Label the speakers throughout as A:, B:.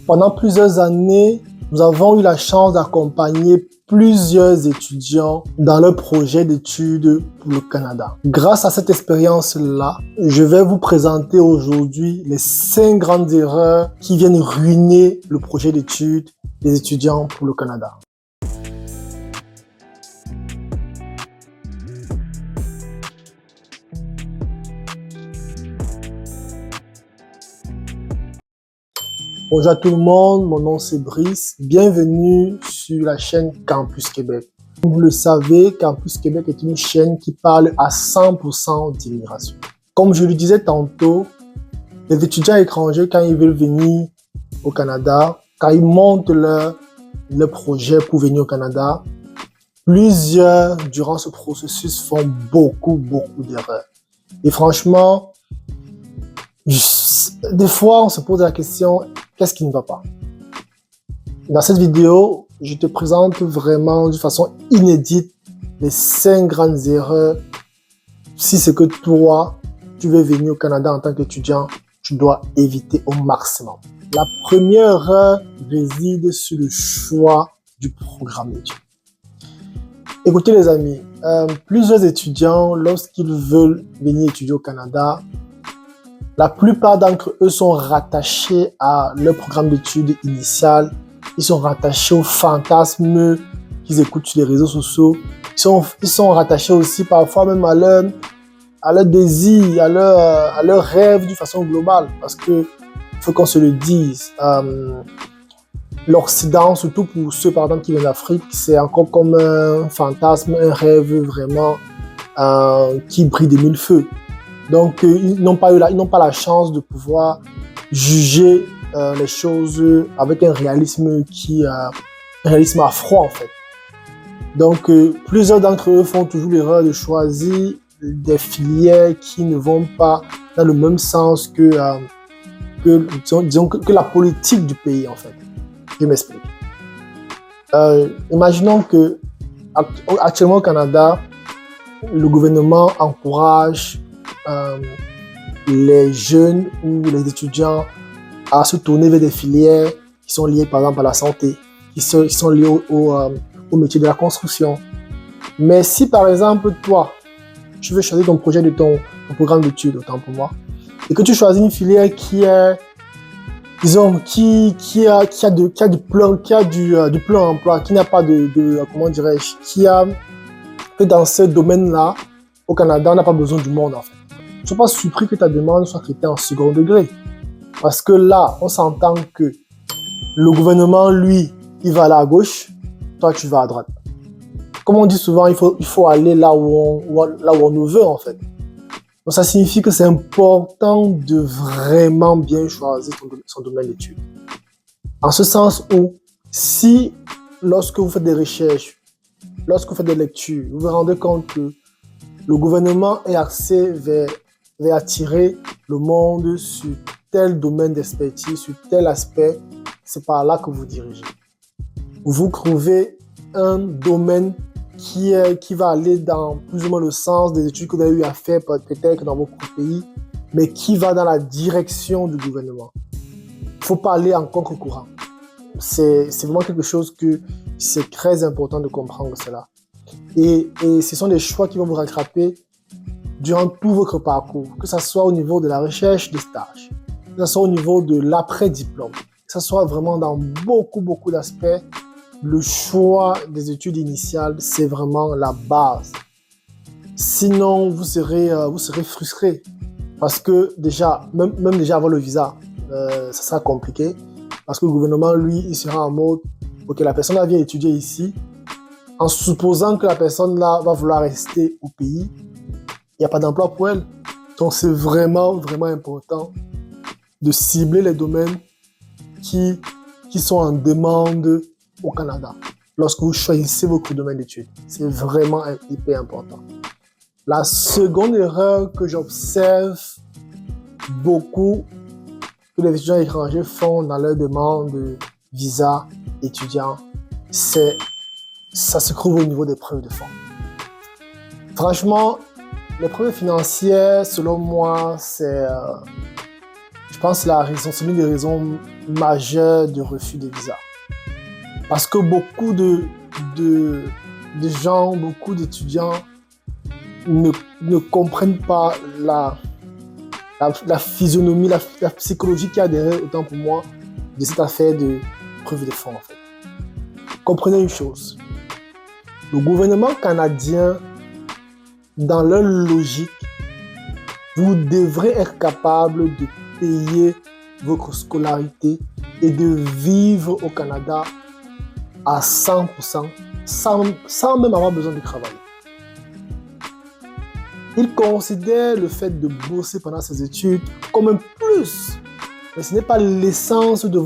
A: Pendant plusieurs années, nous avons eu la chance d'accompagner plusieurs étudiants dans leur projet d'études pour le Canada. Grâce à cette expérience-là, je vais vous présenter aujourd'hui les 5 grandes erreurs qui viennent ruiner le projet d'études des étudiants pour le Canada. Bonjour à tout le monde, mon nom c'est Brice. Bienvenue sur la chaîne Campus Québec. Comme vous le savez, Campus Québec est une chaîne qui parle à 100% d'immigration. Comme je le disais tantôt, les étudiants étrangers, quand ils veulent venir au Canada, quand ils montent leur projet pour venir au Canada, plusieurs, durant ce processus, font beaucoup d'erreurs. Et franchement, des fois, on se pose la question, qu'est-ce qui ne va pas? Dans cette vidéo, je te présente vraiment de façon inédite les 5 grandes erreurs. Si c'est que toi, tu veux venir au Canada en tant qu'étudiant, tu dois éviter au maximum. La première erreur réside sur le choix du programme d'études. Écoutez les amis, plusieurs étudiants, lorsqu'ils veulent venir étudier au Canada, la plupart d'entre eux sont rattachés à leur programme d'études initial. Ils sont rattachés aux fantasmes qu'ils écoutent sur les réseaux sociaux. Ils sont rattachés aussi parfois même à leur désir, à leur rêve d'une façon globale. Parce que, faut qu'on se le dise, l'Occident, surtout pour ceux par exemple qui viennent d'Afrique, c'est encore comme un fantasme, un rêve vraiment qui brille de mille feux. Donc, ils n'ont pas la chance de pouvoir juger les choses avec un réalisme à froid en fait. Donc, plusieurs d'entre eux font toujours l'erreur de choisir des filières qui ne vont pas dans le même sens que la politique du pays en fait. Je m'explique. Imaginons que actuellement au Canada, le gouvernement encourage les jeunes ou les étudiants à se tourner vers des filières qui sont liées par exemple à la santé, qui sont liées au métier de la construction. Mais si par exemple toi, tu veux choisir ton projet de ton programme d'études, autant pour moi, et que tu choisis une filière qui est, disons, qui a du plan emploi, qui n'a pas comment dirais-je, que dans ce domaine-là, au Canada, on n'a pas besoin du monde en fait. Je ne suis pas surpris que ta demande soit traitée en second degré. Parce que là, on s'entend que le gouvernement, lui, il va aller à gauche, toi, tu vas à droite. Comme on dit souvent, il faut aller là où on nous veut, en fait. Donc, ça signifie que c'est important de vraiment bien choisir son domaine d'études. En ce sens où, si, lorsque vous faites des recherches, lorsque vous faites des lectures, vous vous rendez compte que le gouvernement est axé vers attirer le monde sur tel domaine d'expertise, sur tel aspect, c'est par là que vous dirigez. Vous trouvez un domaine qui va aller dans plus ou moins le sens des études que vous avez eu à faire peut-être dans votre pays, mais qui va dans la direction du gouvernement. Il ne faut pas aller en contre-courant. C'est vraiment quelque chose que c'est très important de comprendre cela. Et ce sont des choix qui vont vous rattraper durant tout votre parcours, que ce soit au niveau de la recherche des stages, que ce soit au niveau de l'après-diplôme, que ce soit vraiment dans beaucoup d'aspects. Le choix des études initiales, c'est vraiment la base. Sinon, vous serez frustré parce que déjà, même déjà avoir le visa, ça sera compliqué parce que le gouvernement, lui, il sera en mode, ok, la personne vient étudier ici, en supposant que la personne là va vouloir rester au pays, il n'y a pas d'emploi pour elle. Donc, c'est vraiment important de cibler les domaines qui sont en demande au Canada lorsque vous choisissez votre domaine d'études. C'est vraiment hyper important. La seconde erreur que j'observe beaucoup que les étudiants étrangers font dans leur demande de visa étudiant, ça se trouve au niveau des preuves de fonds. Franchement, les preuves financières, selon moi, pense que c'est l'une des raisons majeures de refus des visas. Parce que beaucoup de gens, beaucoup d'étudiants ne comprennent pas la physionomie, la psychologie qu'il y a derrière, autant pour moi, de cette affaire de preuve de fonds, en fait. Comprenez une chose. Le gouvernement canadien, dans leur logique, vous devrez être capable de payer votre scolarité et de vivre au Canada à 100%, sans même avoir besoin de travailler. Ils considèrent le fait de bourser pendant ses études comme un plus, mais ce n'est pas l'essence de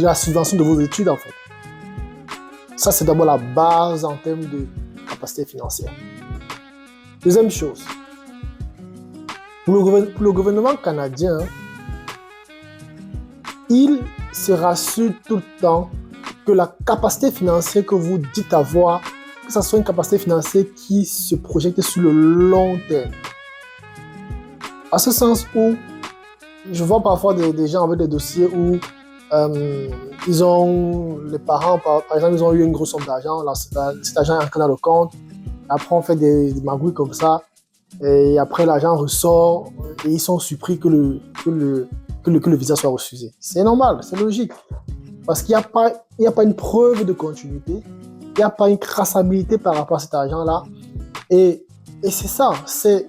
A: la subvention de vos études, en fait. Ça, c'est d'abord la base en termes de capacité financière. Deuxième chose, pour le gouvernement canadien, il se rassure tout le temps que la capacité financière que vous dites avoir, que ce soit une capacité financière qui se projette sur le long terme. À ce sens où, je vois parfois des gens avec des dossiers où les parents, par exemple, ils ont eu une grosse somme d'argent, cet argent est entré dans le compte, après on fait des magouilles comme ça, et après l'argent ressort, et ils sont surpris que le visa soit refusé. C'est normal, c'est logique, parce qu'il n'y a pas une preuve de continuité, il n'y a pas une traçabilité par rapport à cet argent-là, et c'est ça, c'est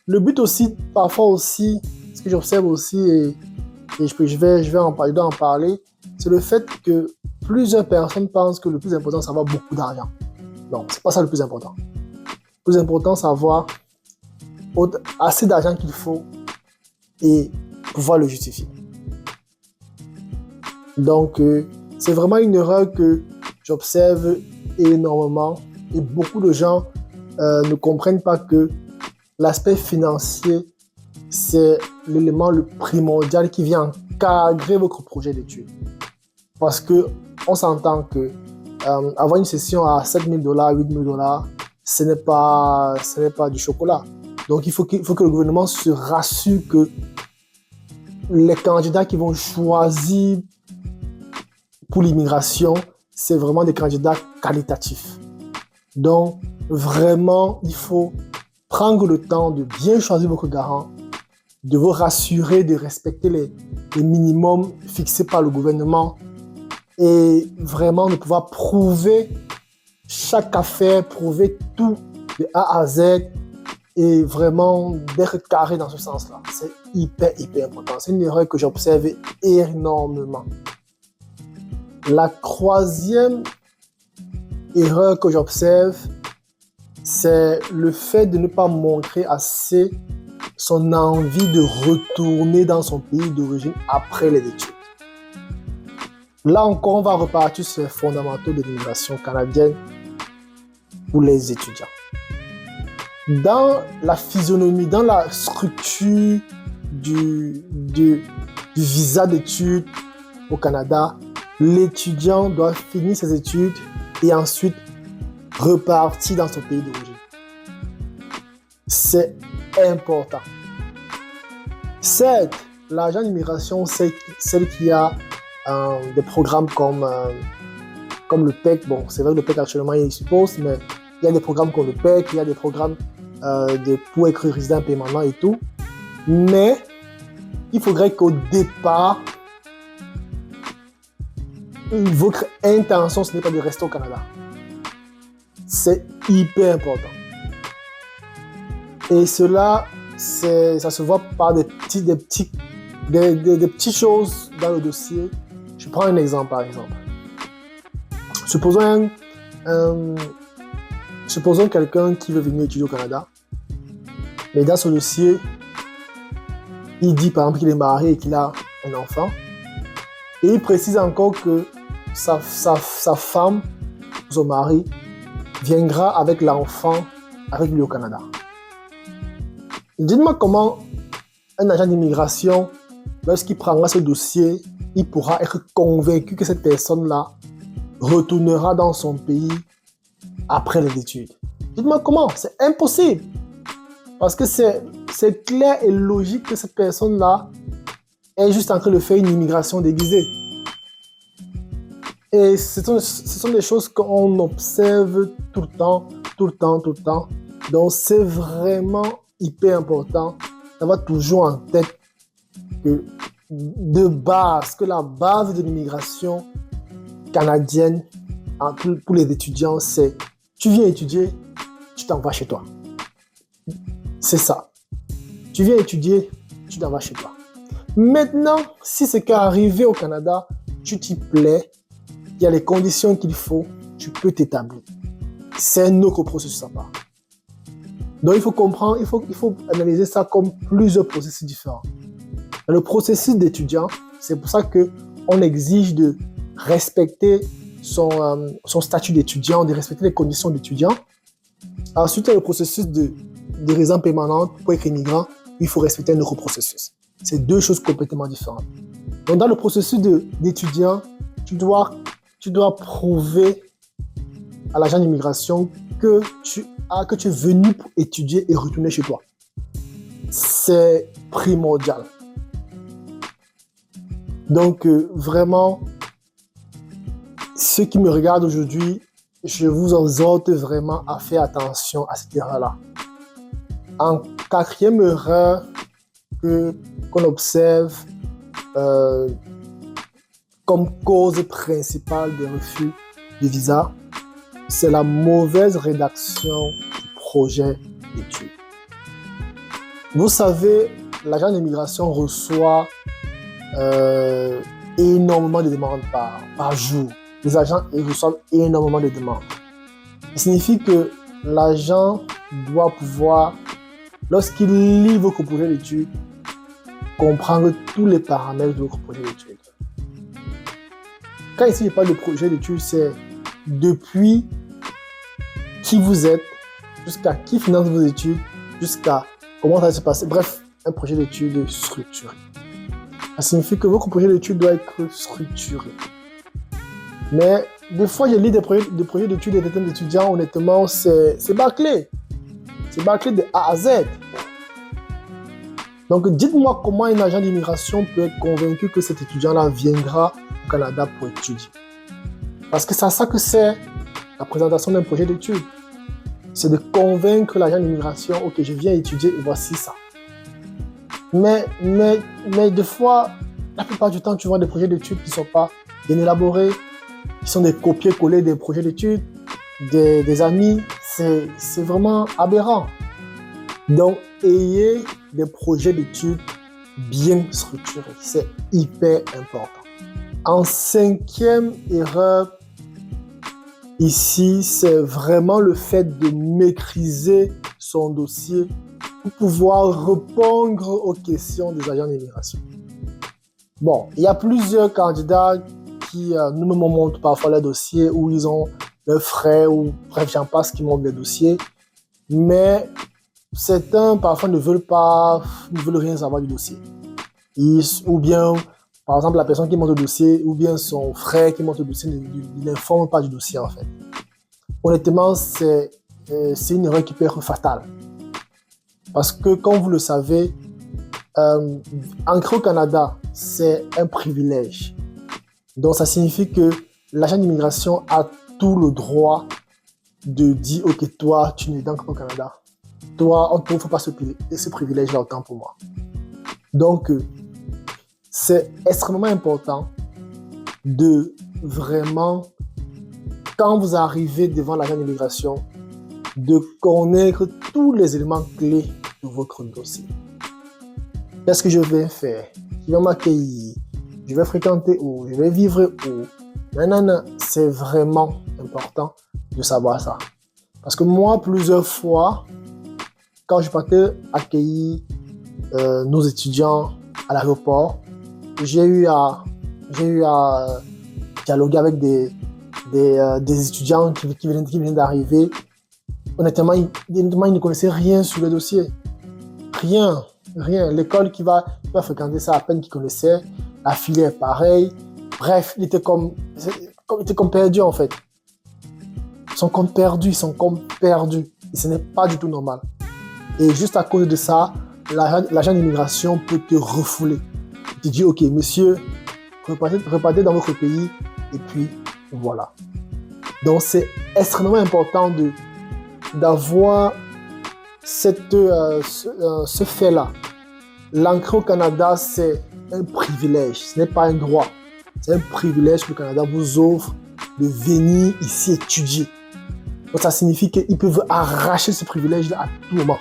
A: le but aussi, parfois aussi, ce que j'observe aussi, et je dois en parler, c'est le fait que plusieurs personnes pensent que le plus important, c'est avoir beaucoup d'argent. Non, c'est pas ça le plus important. Le plus important, c'est avoir assez d'argent qu'il faut et pouvoir le justifier. Donc, c'est vraiment une erreur que j'observe énormément et beaucoup de gens ne comprennent pas que l'aspect financier, c'est l'élément le primordial qui vient encadrer votre projet d'études. Parce qu'on s'entend que avoir une session à $7 000, $8 000, ce n'est pas du chocolat. Donc, il faut que le gouvernement se rassure que les candidats qui vont choisir pour l'immigration, c'est vraiment des candidats qualitatifs. Donc, vraiment, il faut prendre le temps de bien choisir votre garant, de vous rassurer de respecter les minimums fixés par le gouvernement et vraiment de pouvoir prouver chaque affaire, prouver tout de A à Z et vraiment d'être carré dans ce sens-là. C'est hyper important. C'est une erreur que j'observe énormément. La troisième erreur que j'observe, c'est le fait de ne pas montrer assez son envie de retourner dans son pays d'origine après les études. Là encore, on va repartir sur les fondamentaux de l'immigration canadienne pour les étudiants. Dans la physionomie, dans la structure du visa d'études au Canada, l'étudiant doit finir ses études et ensuite repartir dans son pays d'origine. C'est important. Certes, l'agent d'immigration, c'est celle qui a des programmes comme le PEC. Bon, c'est vrai que le PEC actuellement il suppose, mais il y a des programmes comme le PEC, il y a des programmes pour être résident permanent et tout. Mais il faudrait qu'au départ, votre intention, ce n'est pas de rester au Canada. C'est hyper important. Et cela, ça se voit par des petites choses dans le dossier. Je prends un exemple, par exemple. Supposons quelqu'un qui veut venir étudier au Canada, mais dans son dossier, il dit par exemple qu'il est marié et qu'il a un enfant, et il précise encore que sa femme, son mari, viendra avec l'enfant avec lui au Canada. Dites-moi comment un agent d'immigration, lorsqu'il prendra ce dossier, il pourra être convaincu que cette personne-là retournera dans son pays après les études. Dites-moi comment, c'est impossible. Parce que c'est clair et logique que cette personne-là est juste en train de faire une immigration déguisée. Et ce sont des choses qu'on observe tout le temps, tout le temps, tout le temps. Donc, c'est vraiment hyper important d'avoir toujours en tête que de base, que la base de l'immigration canadienne pour les étudiants, c'est tu viens étudier, tu t'en vas chez toi. C'est ça. Tu viens étudier, tu t'en vas chez toi. Maintenant, si c'est qu'arriver au Canada, tu t'y plais, il y a les conditions qu'il faut, tu peux t'établir. C'est un autre processus à part. Donc, il faut comprendre, il faut analyser ça comme plusieurs processus différents. Le processus d'étudiant, c'est pour ça qu'on exige de respecter son statut d'étudiant, de respecter les conditions d'étudiant. Ensuite, il y a le processus de résidence permanente. Pour être immigrant, il faut respecter un autre processus. C'est deux choses complètement différentes. Donc, dans le processus d'étudiant, tu dois prouver à l'agent d'immigration que tu es venu pour étudier et retourner chez toi. C'est primordial. Donc, vraiment, ceux qui me regardent aujourd'hui, je vous exhorte vraiment à faire attention à cette erreur-là. En quatrième erreur qu'on observe comme cause principale des refus de visa, c'est la mauvaise rédaction du projet d'études. Vous savez, l'agent d'immigration reçoit énormément de demandes par jour. Les agents reçoivent énormément de demandes. Ça signifie que l'agent doit pouvoir, lorsqu'il lit votre projet d'études, comprendre tous les paramètres de votre projet d'études. Quand ici je parle de projet d'études, c'est depuis qui vous êtes, jusqu'à qui finance vos études, jusqu'à comment ça va se passer. Bref, un projet d'études structuré. Ça signifie que votre projet d'études doit être structuré. Mais des fois, je lis des projets d'études et des thèmes d'étudiants, honnêtement, c'est bâclé. C'est bâclé de A à Z. Donc, dites-moi comment un agent d'immigration peut être convaincu que cet étudiant-là viendra au Canada pour étudier. Parce que c'est ça que c'est la présentation d'un projet d'études. C'est de convaincre l'agent d'immigration, ok, je viens étudier et voici ça. Mais des fois, la plupart du temps, tu vois des projets d'études qui ne sont pas bien élaborés, qui sont des copier-coller des projets d'études, des amis. C'est vraiment aberrant. Donc, ayez des projets d'études bien structurés. C'est hyper important. En cinquième erreur, ici, c'est vraiment le fait de maîtriser son dossier pour pouvoir répondre aux questions des agents d'immigration. Bon, il y a plusieurs candidats qui nous me montrent parfois leur dossier où ils ont leurs frais ou bref, j'en passe qui montrent les dossiers. Mais certains parfois ne veulent rien savoir du dossier. Ou bien, par exemple, la personne qui monte le dossier ou bien son frère qui monte le dossier ne l'informe pas du dossier en fait. Honnêtement, c'est une erreur qui peut être fatale. Parce que, comme vous le savez, entrer au Canada, c'est un privilège. Donc, ça signifie que l'agent d'immigration a tout le droit de dire « Ok, toi, tu n'es donc pas au Canada. Toi, on ne faut pas ce privilège-là autant pour moi. » Donc, c'est extrêmement important de vraiment, quand vous arrivez devant l'agent d'immigration, de connaître tous les éléments clés de votre dossier. Qu'est-ce que je vais faire? Qui va m'accueillir? Je vais fréquenter où? Je vais vivre où? Nanana, c'est vraiment important de savoir ça. Parce que moi, plusieurs fois, quand je partais accueillir nos étudiants à l'aéroport, j'ai eu à dialoguer avec des étudiants qui venaient d'arriver. Honnêtement, ils ne connaissaient rien sur le dossier. Rien. L'école qui va fréquenter ça, à peine qu'ils connaissaient. La filière, pareil. Bref, ils étaient comme perdus, en fait. Ils sont comme perdus. Et ce n'est pas du tout normal. Et juste à cause de ça, l'agent d'immigration peut te refouler. Il te dit, ok, monsieur, repartez dans votre pays, et puis voilà. Donc, c'est extrêmement important d'avoir ce fait-là. L'entrée au Canada, c'est un privilège, ce n'est pas un droit. C'est un privilège que le Canada vous offre de venir ici étudier. Donc, ça signifie qu'ils peuvent arracher ce privilège-là à tout moment.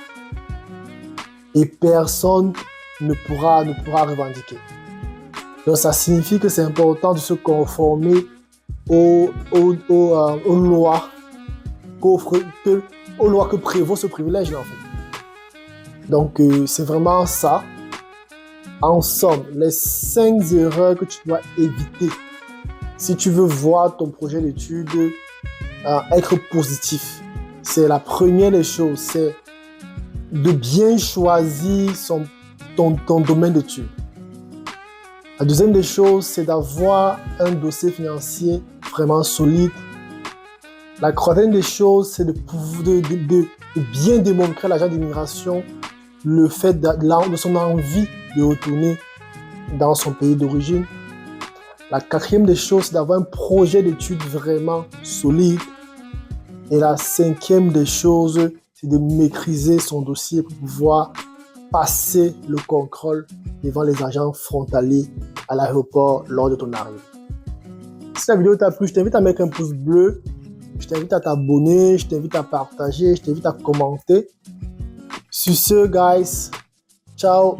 A: Et personne ne pourra revendiquer. Donc, ça signifie que c'est important de se conformer aux lois que prévaut ce privilège-là, en fait. Donc, c'est vraiment ça. En somme, les 5 erreurs que tu dois éviter si tu veux voir ton projet d'études être positif. C'est la première des choses, c'est de bien choisir ton domaine d'études. La deuxième des choses, c'est d'avoir un dossier financier vraiment solide. La troisième des choses, c'est de bien démontrer à l'agent d'immigration le fait de son envie de retourner dans son pays d'origine. La quatrième des choses, c'est d'avoir un projet d'études vraiment solide. Et la cinquième des choses, c'est de maîtriser son dossier pour pouvoir passer le contrôle devant les agents frontaliers à l'aéroport lors de ton arrivée. Si la vidéo t'a plu, je t'invite à mettre un pouce bleu, je t'invite à t'abonner, je t'invite à partager, je t'invite à commenter. Sur ce, guys, ciao!